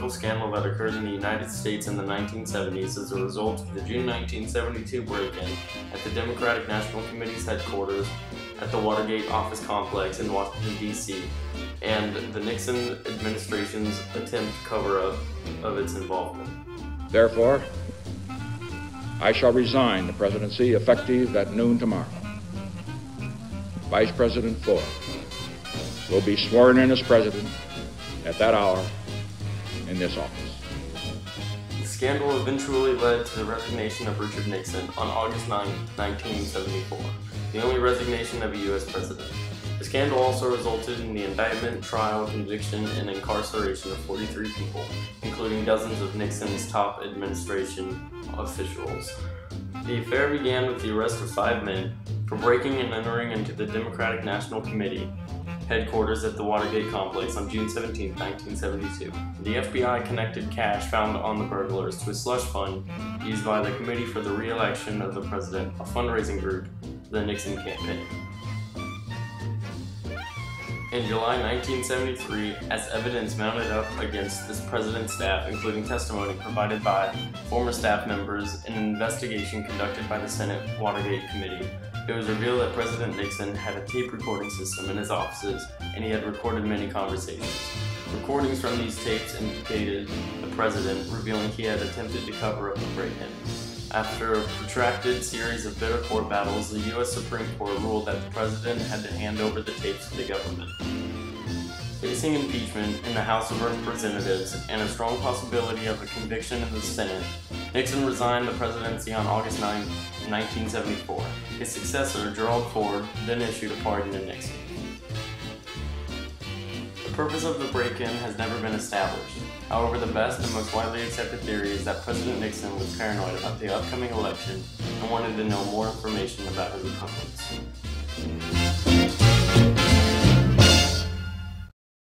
political scandal that occurred in the United States in the 1970s as a result of the June 1972 break-in at the Democratic National Committee's headquarters at the Watergate office complex in Washington, D.C., and the Nixon administration's attempt cover-up of its involvement. Therefore, I shall resign the presidency effective at noon tomorrow. Vice President Ford will be sworn in as president at that hour in this office. The scandal eventually led to the resignation of Richard Nixon on August 9, 1974, the only resignation of a U.S. president. The scandal also resulted in the indictment, trial, conviction, and incarceration of 43 people, including dozens of Nixon's top administration officials. The affair began with the arrest of 5 men for breaking and entering into the Democratic National Committee headquarters at the Watergate complex on June 17, 1972. The FBI connected cash found on the burglars to a slush fund used by the Committee for the Re-election of the President, a fundraising group for the Nixon campaign. In July 1973, as evidence mounted up against this president's staff, including testimony provided by former staff members in an investigation conducted by the Senate Watergate Committee, it was revealed that President Nixon had a tape recording system in his offices, and he had recorded many conversations. Recordings from these tapes implicated the president, revealing he had attempted to cover up the break-in. After a protracted series of bitter court battles, the U.S. Supreme Court ruled that the president had to hand over the tapes to the government. Facing impeachment in the House of Representatives and a strong possibility of a conviction in the Senate, Nixon resigned the presidency on August 9, 1974. His successor, Gerald Ford, then issued a pardon to Nixon. The purpose of the break-in has never been established. However, the best and most widely accepted theory is that President Nixon was paranoid about the upcoming election and wanted to know more information about his opponents.